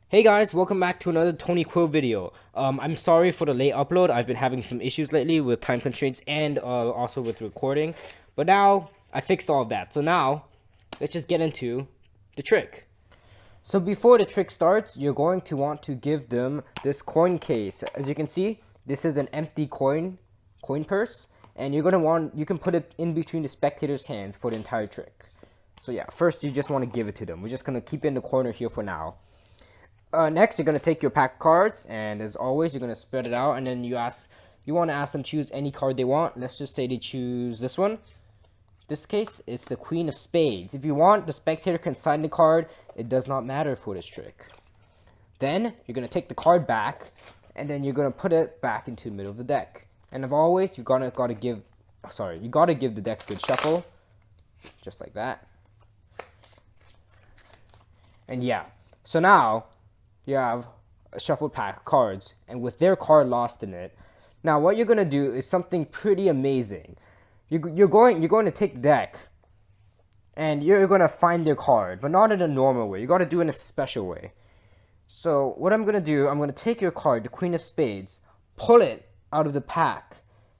Hey guys, welcome back to another Tony Quill video. I'm sorry for the late upload. I've been having some issues lately with time constraints and also with recording. But now, I fixed all of that. So now, let's just get into the trick. So before the trick starts, you're going to want to give them this coin case. As you can see, this is an empty coin purse. And you can put it in between the spectator's hands for the entire trick. So yeah, first you just want to give it to them. We're just going to keep it in the corner here for now. Next, you're going to take your pack of cards, and as always, you're going to spread it out, and then you want to ask them to choose any card they want. Let's just say they choose this one. This case is the Queen of Spades. If you want, the spectator can sign the card. It does not matter for this trick. Then, you're going to take the card back, and then you're going to put it back into the middle of the deck. And as always, you gotta give the deck a good shuffle, just like that. And yeah, so now you have a shuffled pack of cards, and with their card lost in it. Now, what you're gonna do is something pretty amazing. You're going to take the deck, and you're gonna find their card, but not in a normal way. You gotta do it in a special way. So what I'm gonna do, I'm gonna take your card, the Queen of Spades, pull it out of the pack,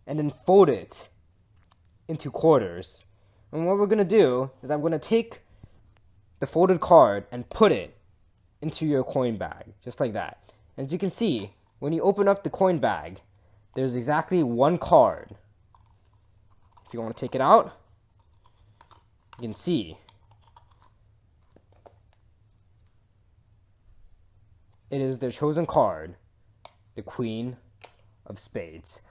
and then fold it into quarters. And what we're gonna do is I'm gonna take the folded card and put it into your coin bag, just like that. As you can see, when you open up the coin bag, there's exactly one card. If you want to take it out, you can see it is their chosen card, the Queen of Spades.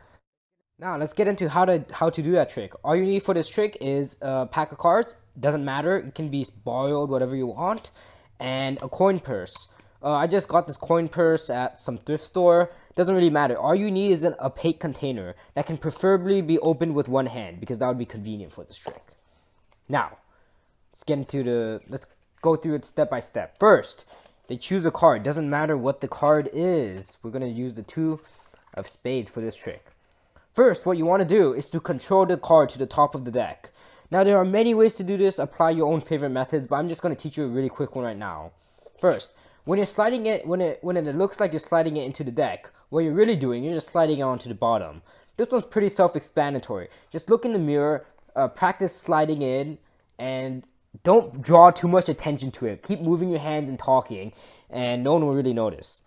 Now let's get into how to do that trick. All you need for this trick is a pack of cards. Doesn't matter, it can be borrowed, whatever you want, and a coin purse. I just got this coin purse at some thrift store. Doesn't really matter. All you need is an opaque container that can preferably be opened with one hand, because that would be convenient for this trick. Now, let's go through it step by step. First, they choose a card. Doesn't matter what the card is. We're gonna use the Two of Spades for this trick. First, what you want to do is to control the card to the top of the deck. Now, there are many ways to do this. Apply your own favorite methods, but I'm just going to teach you a really quick one right now. First, when you're sliding it, when it looks like you're sliding it into the deck, what you're really doing, you're just sliding it onto the bottom. This one's pretty self-explanatory. Just look in the mirror, practice sliding in, and don't draw too much attention to it. Keep moving your hand and talking, and no one will really notice.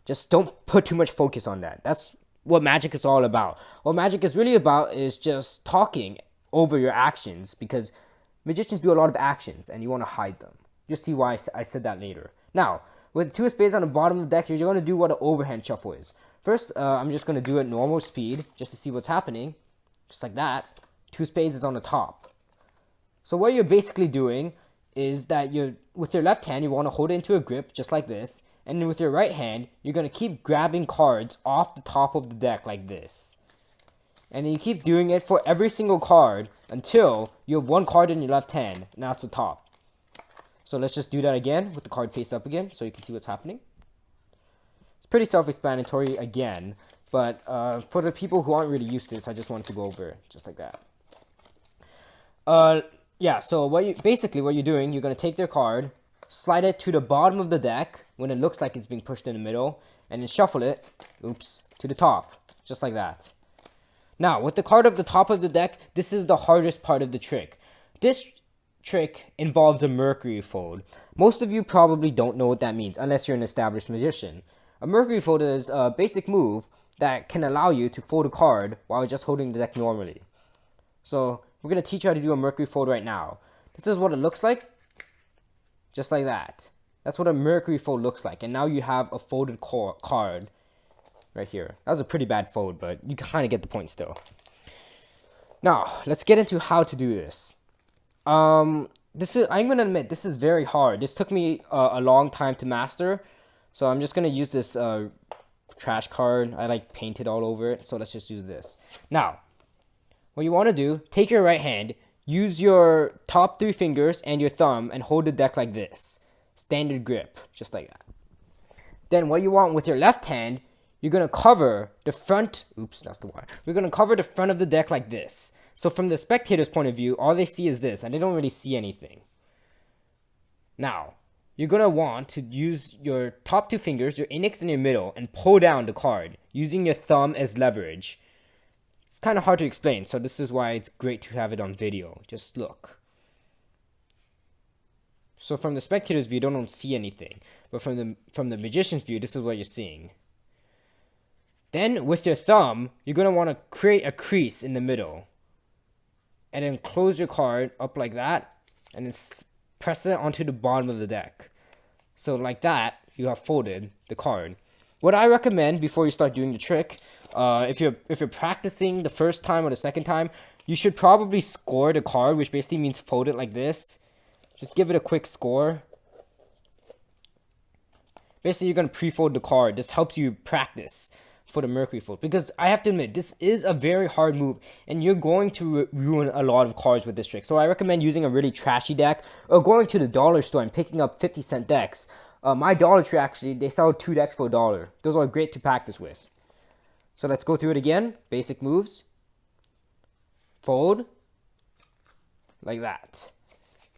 Just don't put too much focus on that. That's what magic is all about. What magic is really about is just talking over your actions, because magicians do a lot of actions and you want to hide them. You'll see why I said that later. Now, with Two of Spades on the bottom of the deck, you're going to do what an overhand shuffle is. First, I'm just going to do it normal speed just to see what's happening. Just like that. Two of Spades is on the top. So what you're basically doing is that with your left hand, you want to hold it into a grip just like this. And then with your right hand, you're going to keep grabbing cards off the top of the deck like this. And then you keep doing it for every single card until you have one card in your left hand. Now it's the top. So let's just do that again with the card face up again so you can see what's happening. It's pretty self-explanatory again, but for the people who aren't really used to this, I just wanted to go over it just like that. Yeah, so what you're doing, you're going to take their card, slide it to the bottom of the deck when it looks like it's being pushed in the middle, and then shuffle it, to the top, just like that. Now, with the card at the top of the deck, this is the hardest part of the trick. This trick involves a Mercury fold. Most of you probably don't know what that means, unless you're an established magician. A Mercury fold is a basic move that can allow you to fold a card while just holding the deck normally. So, we're going to teach you how to do a Mercury fold right now. This is what it looks like. Just like that. That's what a Mercury fold looks like. And now you have a folded card right here. That was a pretty bad fold, but you kind of get the point still. Now, let's get into how to do this. I'm going to admit, this is very hard. This took me a long time to master. So I'm just going to use this trash card. I painted all over it. So let's just use this. Now, what you want to do, take your right hand, use your top 3 fingers and your thumb and hold the deck like this. Standard grip, just like that. Then what you want with your left hand, you're going to cover the front, that's the wire. You're going to cover the front of the deck like this. So from the spectator's point of view, all they see is this, and they don't really see anything. Now, you're going to want to use your top two fingers, your index and your middle, and pull down the card using your thumb as leverage. It's kind of hard to explain, so this is why it's great to have it on video. Just look. So from the spectator's view, don't see anything. But from the magician's view, this is what you're seeing. Then with your thumb, you're going to want to create a crease in the middle. And then close your card up like that. And then press it onto the bottom of the deck. So like that, you have folded the card. What I recommend before you start doing the trick, if you're practicing the first time or the second time, you should probably score the card, which basically means fold it like this. Just give it a quick score. Basically, you're going to pre-fold the card. This helps you practice for the Mercury fold. Because I have to admit, this is a very hard move. And you're going to ruin a lot of cards with this trick. So I recommend using a really trashy deck. Or going to the dollar store and picking up 50-cent decks. My Dollar Tree, actually, they sell 2 decks for $1. Those are great to practice with. So let's go through it again. Basic moves. Fold. Like that.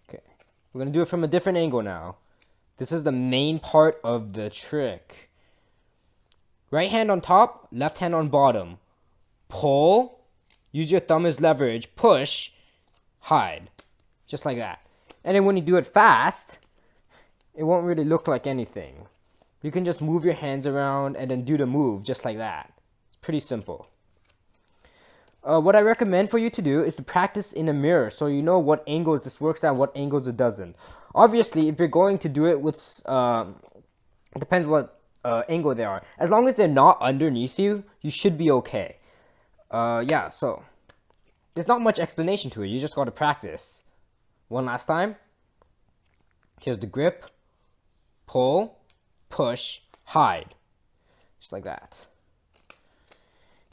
Okay. We're going to do it from a different angle now. This is the main part of the trick. Right hand on top, left hand on bottom. Pull. Use your thumb as leverage. Push. Hide. Just like that. And then when you do it fast, it won't really look like anything. You can just move your hands around and then do the move just like that. It's pretty simple. What I recommend for you to do is to practice in a mirror so you know what angles this works at and what angles it doesn't. Obviously, if you're going to do it with, it depends what angle they are. As long as they're not underneath you, you should be okay. Yeah, so there's not much explanation to it. You just got to practice. One last time. Here's the grip. Pull, push, hide. Just like that.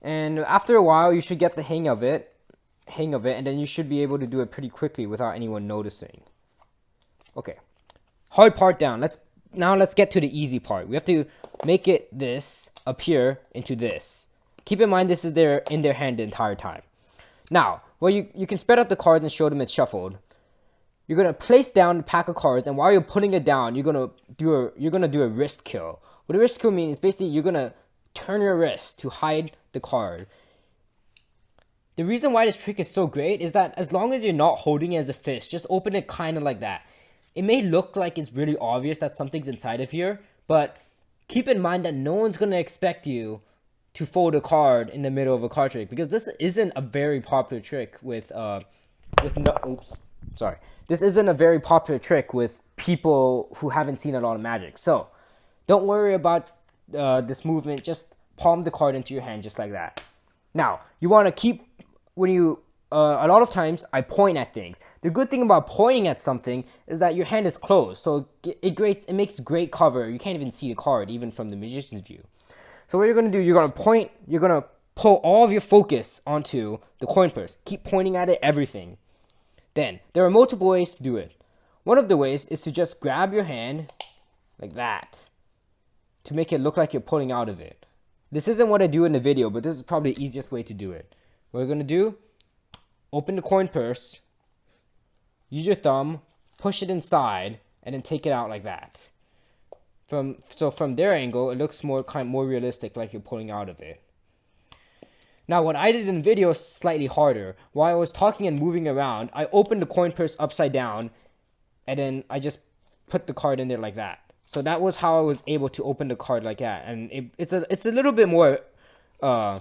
And after a while, you should get the hang of it, and then you should be able to do it pretty quickly without anyone noticing. Okay, hard part down. Let's get to the easy part. We have to make it this appear into this. Keep in mind this is in their hand the entire time. Now, well, you can spread out the cards and show them it's shuffled. You're gonna place down the pack of cards, and while you're putting it down, you're gonna do a wrist kill. What a wrist kill means is basically you're gonna turn your wrist to hide the card. The reason why this trick is so great is that as long as you're not holding it as a fist, just open it kind of like that. It may look like it's really obvious that something's inside of here, but keep in mind that no one's gonna expect you to fold a card in the middle of a card trick, because this isn't a very popular trick This isn't a very popular trick with people who haven't seen a lot of Magic. So don't worry about this movement. Just palm the card into your hand just like that. Now, you want to keep, when you, a lot of times I point at things. The good thing about pointing at something is that your hand is closed. So it makes great cover. You can't even see the card, even from the magician's view. So what you're going to do, you're going to point, you're going to pull all of your focus onto the coin purse. Keep pointing at it, everything. Then, there are multiple ways to do it. One of the ways is to just grab your hand like that to make it look like you're pulling out of it. This isn't what I do in the video, but this is probably the easiest way to do it. What we're going to do, open the coin purse, use your thumb, push it inside, and then take it out like that. So from their angle, it looks more realistic, like you're pulling out of it. Now, what I did in the video is slightly harder. While I was talking and moving around, I opened the coin purse upside down, and then I just put the card in there like that. So that was how I was able to open the card like that. And it's a little bit more, how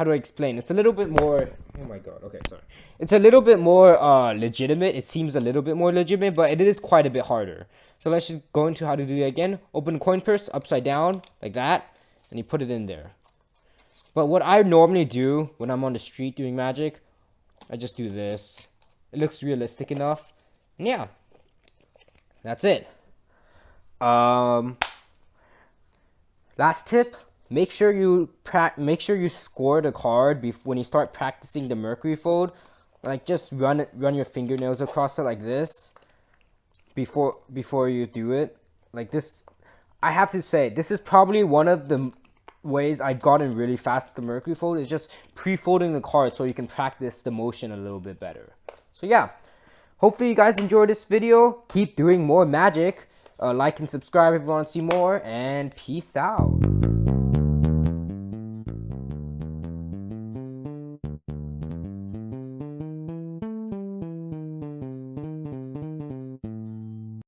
do I explain? It's a little bit more, oh my god, okay, sorry. It's a little bit more legitimate. It seems a little bit more legitimate, but it is quite a bit harder. So let's just go into how to do that again. Open the coin purse upside down like that, and you put it in there. But what I normally do when I'm on the street doing Magic, I just do this. It looks realistic enough. And yeah, that's it. Last tip, make sure you score the card when you start practicing the Mercury fold. Like, just run your fingernails across it like this before you do it. Like this, I have to say, this is probably one of the ways I've gotten really fast at the Mercury fold, is just pre-folding the card so you can practice the motion a little bit better. So yeah, hopefully you guys enjoyed this video. Keep doing more Magic. Like and subscribe if you want to see more, and peace out.